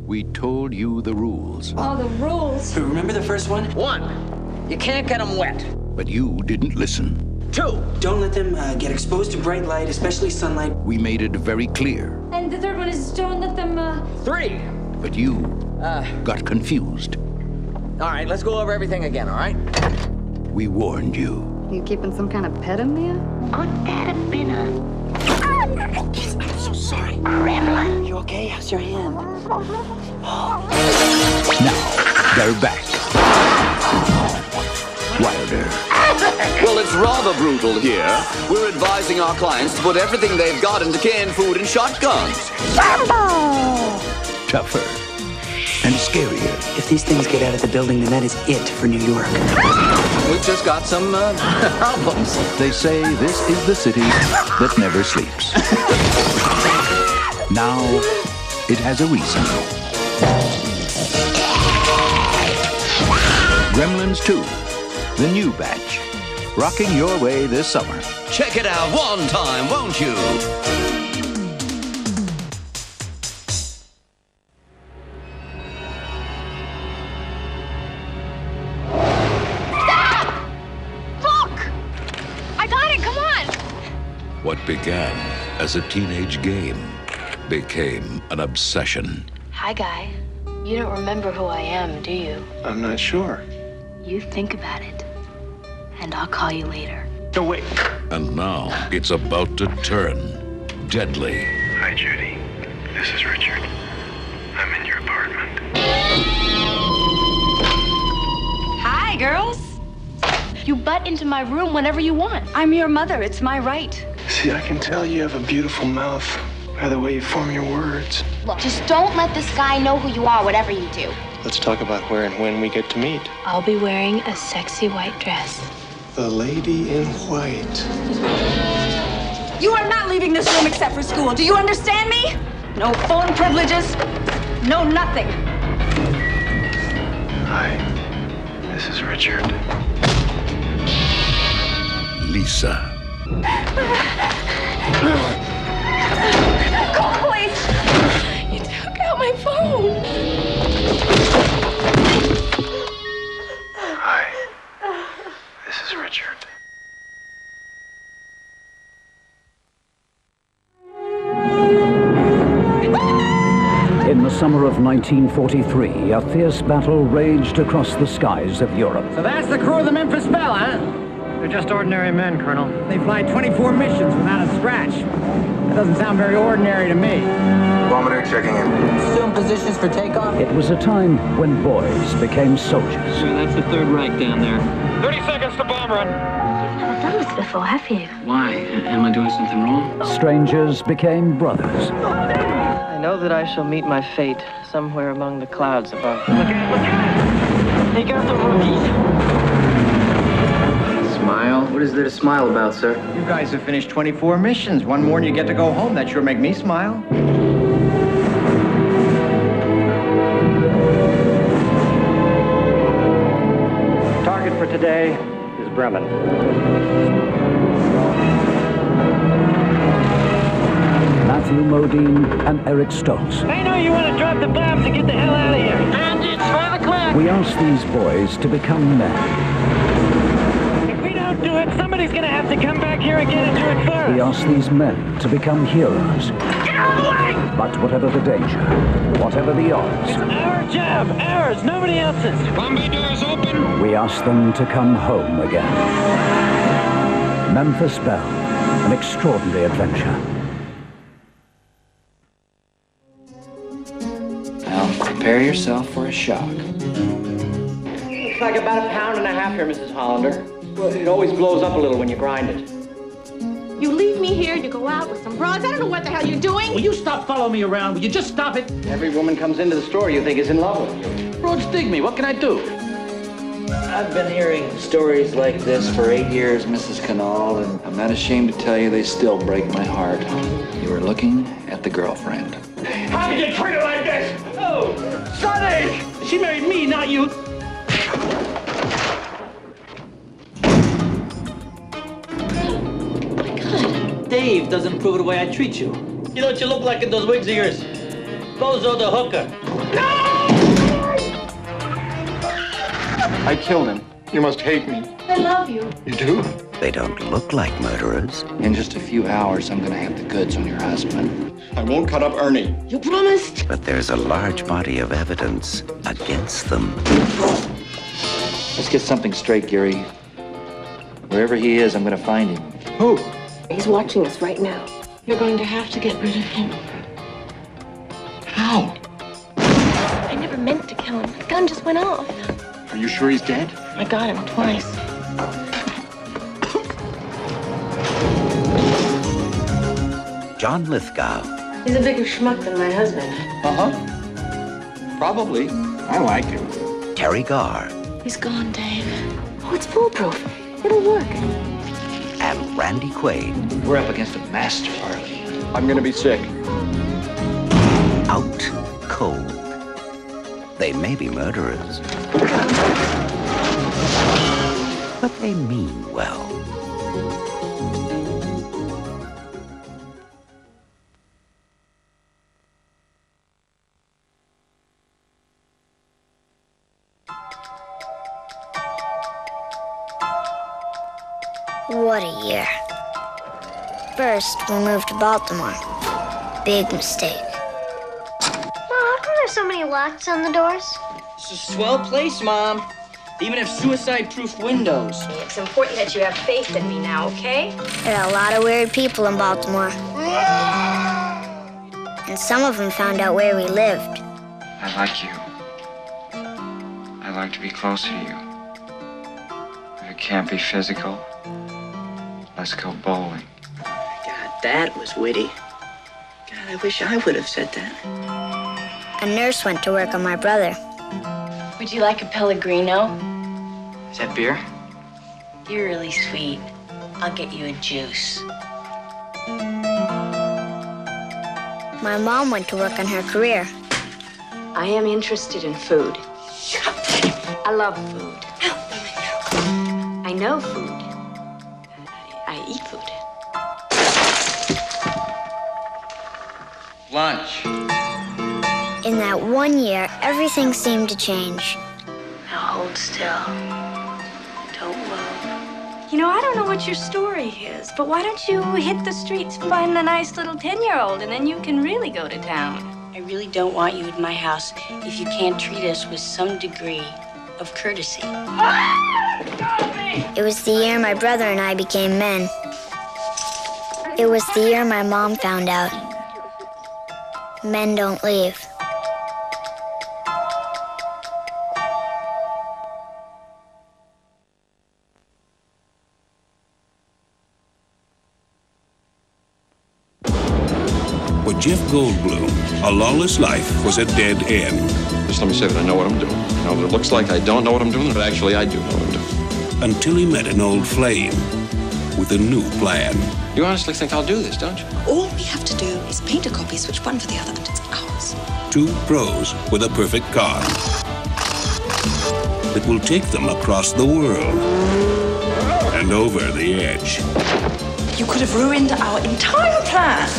We told you the rules. Oh, the rules. Remember the first one? 1, you can't get them wet. But you didn't listen. 2, Don't let them get exposed to bright light, especially sunlight. We made it very clear. And the third one is don't let them, 3. But you got confused. All right, let's go over everything again, all right? We warned you. You keeping some kind of pet in there? Could that have been a Jeez, I'm so sorry. gremlin? You okay? How's your hand? Now, they're back. Wilder. Well, it's rather brutal here. We're advising our clients to put everything they've got into canned food and shotguns. Tougher. And scarier. If these things get out of the building, then that is it for New York. We've just got some problems. They say this is the city that never sleeps. Now, it has a reason. Gremlins 2, the new batch. Rocking your way this summer. Check it out one time, won't you? What began as a teenage game became an obsession. Hi, Guy. You don't remember who I am, do you? I'm not sure. You think about it, and I'll call you later. No, wait. And now it's about to turn deadly. Hi, Judy. This is Richard. I'm in your apartment. Hi, girls. You butt into my room whenever you want. I'm your mother. It's my right. See, I can tell you have a beautiful mouth by the way you form your words. Look, just don't let this guy know who you are, whatever you do. Let's talk about where and when we get to meet. I'll be wearing a sexy white dress. The lady in white. You are not leaving this room except for school. Do you understand me? No phone privileges. No nothing. Hi, this is Richard. Lisa. Call police. You took out my phone. Hi, this is Richard. In the summer of 1943, a fierce battle raged across the skies of Europe. So that's the crew of the Memphis Belle, huh? They're just ordinary men, Colonel. They fly 24 missions without a scratch. That doesn't sound very ordinary to me. Barometer checking in. Assume positions for takeoff. It was a time when boys became soldiers. That's the Third Reich down there. 30 seconds to bomb run. You've never done this before, have you? Why? Am I doing something wrong? Strangers became brothers. I know that I shall meet my fate somewhere among the clouds above. Look at! Take out the rookies. Smile? What is there to smile about, sir? You guys have finished 24 missions. One more and you get to go home. That sure make me smile. Target for today is Bremen. Matthew Modine and Eric Stoltz. I know you want to drop the bombs and get the hell out of here. And it's 5 o'clock. We asked these boys to become men. If we don't do it, somebody's going to have to come back here again and do it for us. We asked these men to become heroes. Get out of the way! But whatever the danger, whatever the odds, It's our job, ours, nobody else's. Bombay doors open. we asked them to come home again. Memphis Belle, an extraordinary adventure. Now, prepare yourself for a shock. Looks like about 1.5 pounds here, Mrs. Hollander. Well, it always blows up a little when you grind it. You leave me here, you go out with some broads. I don't know what the hell you're doing. Will you stop following me around? Will you just stop it? Every woman comes into the store you think is in love with you. Broads dig me. What can I do? I've been hearing stories like this for 8 years, Mrs. Canal, and I'm not ashamed to tell you they still break my heart. You were looking at the girlfriend. How did you treat her like this? Oh, Sonny! She married me, not you. Dave doesn't prove the way I treat you. You know what you look like in those wigs of yours? Bozo the hooker. I killed him. You must hate me. I love you. You do? They don't look like murderers. In just a few hours, I'm gonna have the goods on your husband. I won't cut up Ernie. You promised? But there's a large body of evidence against them. Let's get something straight, Gary. Wherever he is, I'm gonna find him. Who? He's watching us right now. You're going to have to get rid of him. How? I never meant to kill him. The gun just went off. Are you sure he's dead? I got him twice. John Lithgow. He's a bigger schmuck than my husband. Uh-huh. Probably. I like him. Terry Garr. He's gone, Dave. Oh, it's foolproof. It'll work. And Randy Quaid. We're up against a master, Harley. I'm gonna be sick. Out cold. They may be murderers, but they mean well. What a year. First, we moved to Baltimore. Big mistake. How come there's so many locks on the doors? It's a swell place, Mom. They even have suicide-proof windows. It's important that you have faith in me now, okay? There are a lot of weird people in Baltimore. And some of them found out where we lived. I like you. I like to be closer to you. If it can't be physical, let's go bowling. God, that was witty. God, I wish I would have said that. A nurse went to work on my brother. Would you like a Pellegrino? Is that beer? You're really sweet. I'll get you a juice. My mom went to work on her career. I am interested in food. I love food. I know food. I eat food. Lunch. In that 1 year, everything seemed to change. Now hold still. Don't move. You know, I don't know what your story is, but why don't you hit the streets and find a nice little 10-year-old, and then you can really go to town. I really don't want you at my house if you can't treat us with some degree of courtesy. It was the year my brother and I became men. It was the year my mom found out. Men don't leave. For Jeff Goldblum, a lawless life was a dead end. Just let me say that I know what I'm doing. You know, that it looks like I don't know what I'm doing, but actually I do know what I'm doing. Until he met an old flame with a new plan. You honestly think I'll do this, don't you? All we have to do is paint a copy, switch one for the other, and it's ours. Two pros with a perfect car that will take them across the world and over the edge. You could have ruined our entire plan.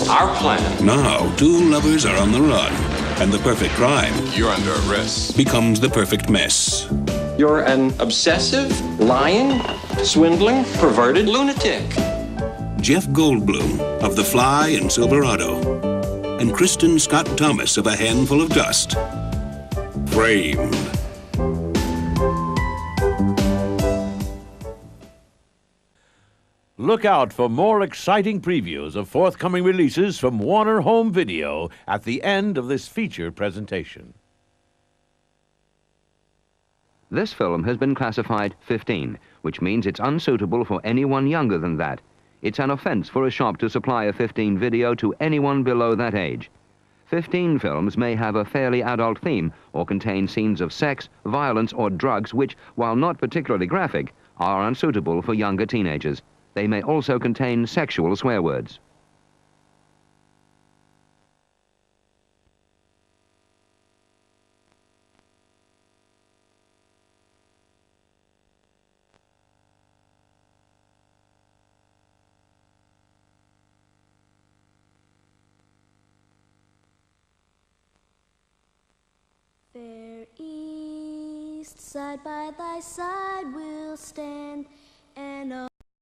Our plan? Now, two lovers are on the run, and the perfect crime, you're under arrest, becomes the perfect mess. You're an obsessive, lying, swindling, perverted lunatic. Jeff Goldblum of The Fly and Silverado, and Kristen Scott Thomas of A Handful of Dust. Framed. Look out for more exciting previews of forthcoming releases from Warner Home Video at the end of this feature presentation. This film has been classified 15, which means it's unsuitable for anyone younger than that. It's an offense for a shop to supply a 15 video to anyone below that age. 15 films may have a fairly adult theme or contain scenes of sex, violence, or drugs which, while not particularly graphic, are unsuitable for younger teenagers. They may also contain sexual swear words. beast, side by thy side we'll stand.